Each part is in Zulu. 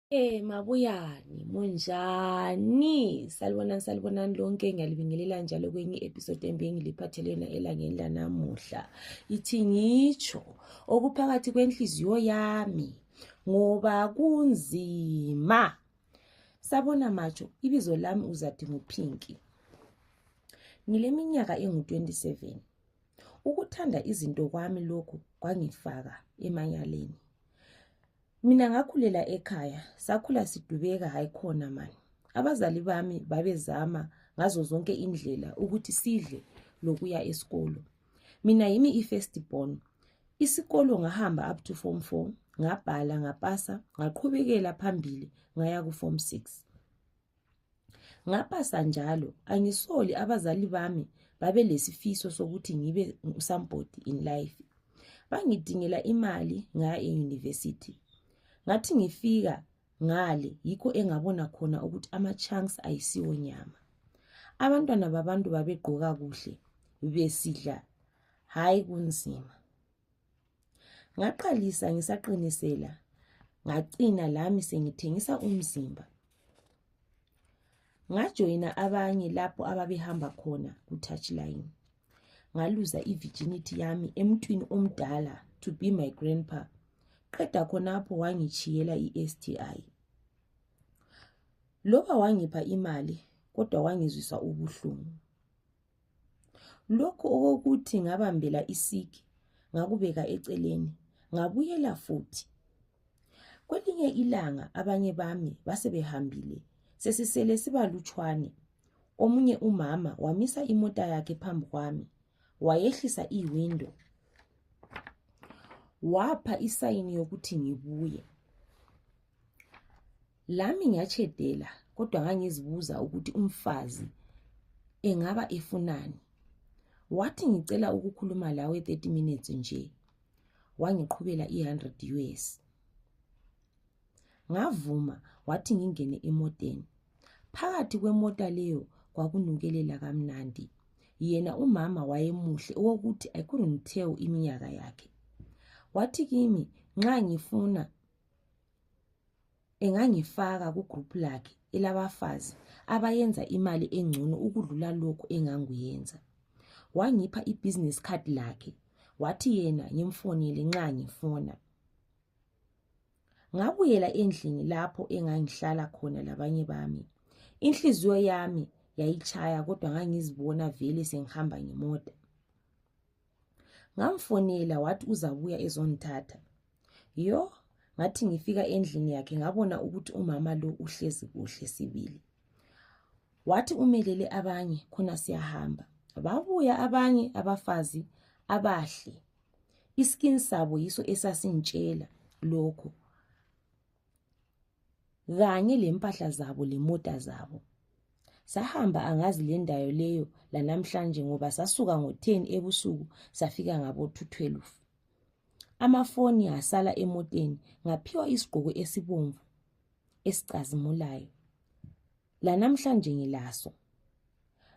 Mabuyani, munjani? Salibonani lonke, ngiyalibingelela njalo kwenye episode engiliphathelene elangeni lanamuhla. Ithi ngitsho okuphakathi kwenhliziyo yami ngoba kunzima. Sabona macho, ibizo lami uzathi nguPinky. Ngileminyaka engu-27. Ukuthanda izinto kwami lokhu kwangifaka emanyaleni. Mina ngakhulela ekhaya, sakhula sidubeka hayi khona mani. Abazali bami babezama ngazo zonke indlela ukuthi sidle lokuya esikolo. Mina yimi i-first born. Isikolo ngahamba up to form 4, ngabhala, ngapasa, ngaqhubekela phambili, ngaya ku form 6. Ngapasa njalo, angisoli abazali bami babelesifiso sokuthi ngibe somebody in life. Bangidingela imali ngaya e-university. Ngathi ngifika ngale yikho engabona khona ukuthi ama-chunks ayisiwo nyama. Abantwana babantu babegqoka kuhle, besidla, hayi kunzima. Ngaqalisa ngisaqinisela, ngagcina lami sengithengisa umzimba. Ngajoyina abanye lapho ababehamba khona ku-touchline. Ngaluza i-virginity yami emntwini omdala to be my grandpa. Qeda khonapho wangichiyela i-STI. Loba wangipha imali, kodwa wangizwisa ubuhlungu. Lokho okokuthi ngabambela isiki, ngakubeka eceleni, ngabuyela futhi. Kwelinye ilanga abanye bami basebehambile, sesisele sibalutshwane. Omunye umama wamisa imota yakhe phambi kwami, wayehlisa iwindow. Wapha isayini yokuthi ngibuye. Lami ngiyachedela, kodwa ngangizibuza ukuthi umfazi engaba efunani. Wathi ngicela ukukhuluma lawe 30 minutes nje. Wangiqhubela i-100 US. Ngavuma, wathi ngingene emoteni. Phakathi kwemota leyo kwakunukelela kamnandi. Yena umama wayemuhle okokuthi I couldn't tell iminyaka yakhe. Wathi kimi nxa ngifuna engangifaka ku group lakhe elabafazi abayenza imali engcono ukudlula lokho enganguyenza. Wangipha i-business card lakhe, wathi yena ngimfonele nxa ngifona. Ngabuyela endlini lapho engangihlala khona labanye bami. Inhliziyo yami yayichaya kodwa ngangizibona vele sengihamba ngemota. Ngamfonela wathi uzabuya ezongithatha. Ngathi ngifika endlini yakhe ngabona ukuthi umama lo uhlezi kuhle sibili. Wathi umelele abanye khona siyahamba. Babuya abanye abafazi abahle. Iskin sabo yiso esasintshela lokho. Kanye lempahla zabo lemota zabo. Sahamba angazi le ndawo leyo lanamhlanje ngoba sasuka ngo-10 ebusuku safika ngabo-2:12. Amafoni asala emoteni, ngaphiwa isigqoko esibomvu esicazimulayo. Lanamhlanje ngilaso.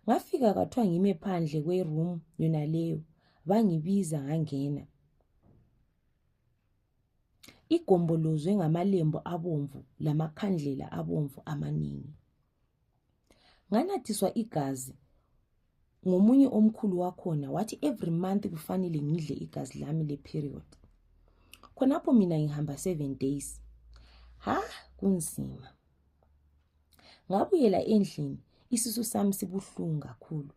Ngafika kwathiwa ngime phandle kwe-room yona leyo, bangibiza ngangena. Igombolozwe ngamalembu abomvu lamakhandlela abomvu amaningi. Nganathiswa igazi ngomunye omkhulu wakhona, wathi every month kufanele ngidle igazi lami le-period. Khonapho mina ngihamba 7 days. Kunzima. Ngabuyela endlini, isisu sami sibuhlungu kakhulu.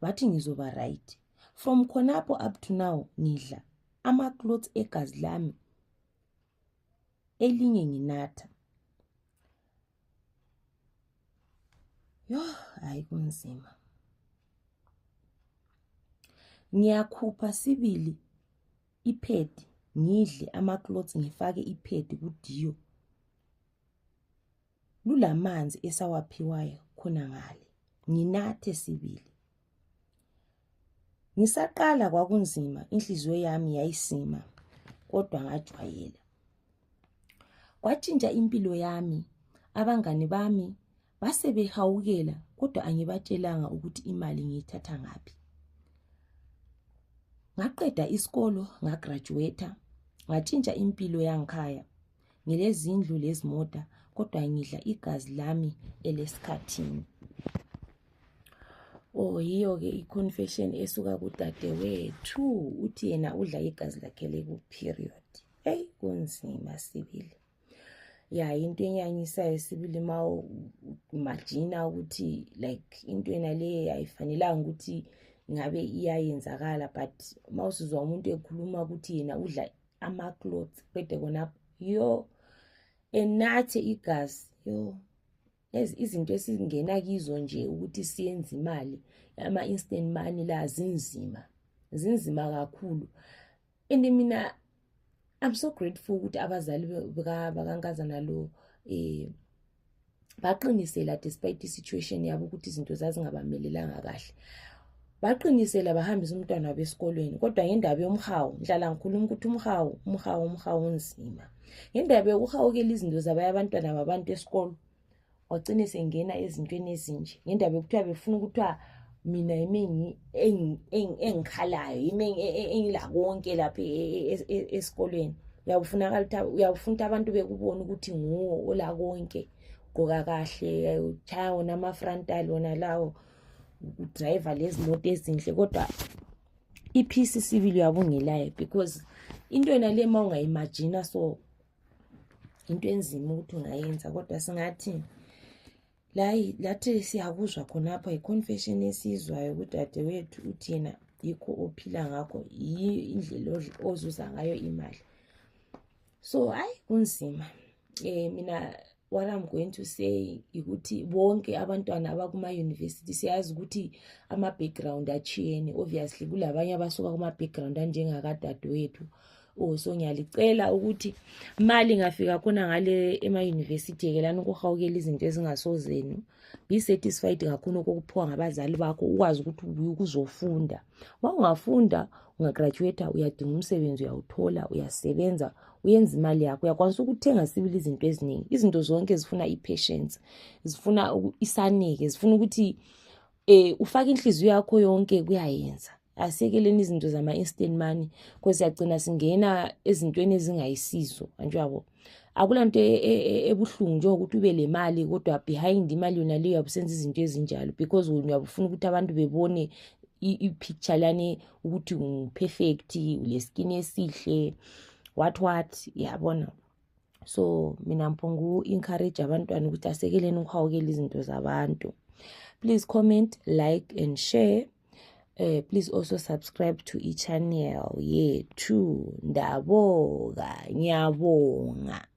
Bathi ngizoba right. From khonapho up to now ngidla ama-clots egazi lami. Elinye nginatha. Hayi kunzima. Ngiyakhupha sibili ipad, ngidle ama-clots, ngifake ipad kudiyo. Lulamanzi esawaphiwayo khona ngale. Nginathe sibili. Ngisaqala kwakunzima, inhliziyo yami yayisima, kodwa ngajwayela. Kwatshintsha impilo yami. Abangani bami basebehawukela, kodwa angibatshelanga ukuthi imali ngiyithatha ngaphi. Ngaqeda isikolo, ngagraduate, ngatshintsha impilo yangikhaya. Ngilezindlu lezimota, kodwa ngidla igazi lami elesikhathini. Yiyo-ke i-confession esuka kudadewethu, uthi yena udla igazi lakhe leku-period. Kunzima sibili. Into enyanyisayo sibili imagina ukuthi like into yena le ayifanelanga ukuthi ngabe iyayenzakala, but mawusizwa umuntu ekhuluma ukuthi yena udla ama-clothes qede khonapho enathe igazi izinto esingena kizo nje ukuthi siyenze imali, ama-instant money la zinzima kakhulu. And mina I'm so grateful ukuthi abazali bakankazana lo baqinisela despite i-situation yabo ukuthi izinto zazingabamelelanga kahle. Baqinisela bahambisa umntwana wabo esikolweni, kodwa ngendaba yomhawu ngihlala ngikhuluma ukuthi umhawu unzima. Ngendaba yokuhawukela izinto zabanye abantwana babantu esikolo, wagcine sengena ezintweni ezinje. Ngendaba yokuthiwa befuna ukuthiwa mina yimi engikhalayo, yimi engila konke lapha esikolweni. Uyafuna ukuthi abantu bekubona ukuthi nguwo ola konke, ugqoka kahle, uchaya wona ama-frontal wona lawo, udriver lezi moto ezinhle, kodwa iphisi sibili uyabungelayo because into yona le ungayimagina so into enzima ukuthi ungayenza. Kodwa singathi lathi siyakuzwa khonapha i-confession esizwayo kudadewethu uthi yena yikho ophila ngakho, indlela ozuza ngayo imali. So kunzima. Mina what I'm going to say ukuthi bonke abantwana abakuma-university siyazi ukuthi ama-background achiyene. Obviously kulabanye abasuka kuma-background anjengakadadewethu. So ngiyalicela ukuthi mali ngafika khona ngale ema-university yekelani ukuhawukela izinto ezingasozenu. Be satisfied ngakhona okuphiwa ngabazali bakho, ukwazi ukuthi ubuye ukuzofunda. Ungafunda ungagraduate, uyadinga umsebenzi, uyawuthola, uyasebenza, uyenza imali yakho, uyakwanisa ukuthenga sibili izinto eziningi. Izinto zonke zifuna i-patience, zifuna isaneke, zifuna ukuthi ufake inhliziyo yakho yonke kuyayenza. Asekeleni izinto zama-instant money because siyagcina singena ezintweni ezingayisizo. Anjwabo akulanto ebuhlungu njengokuthi ube le mali kodwa behind imali yona leyo yabusenza izinto ezinjalo because uyabufuna ukuthi abantu bebone i-picture lane ukuthi perfect, uleskin esihle, what yabona. So mina mphongu encourage abantwana ukuthi asekeleni ukuhawukela izinto zabantu. Please comment, like and share. Please also subscribe to i-channel yethu. Ndaboga, ngiyabonga.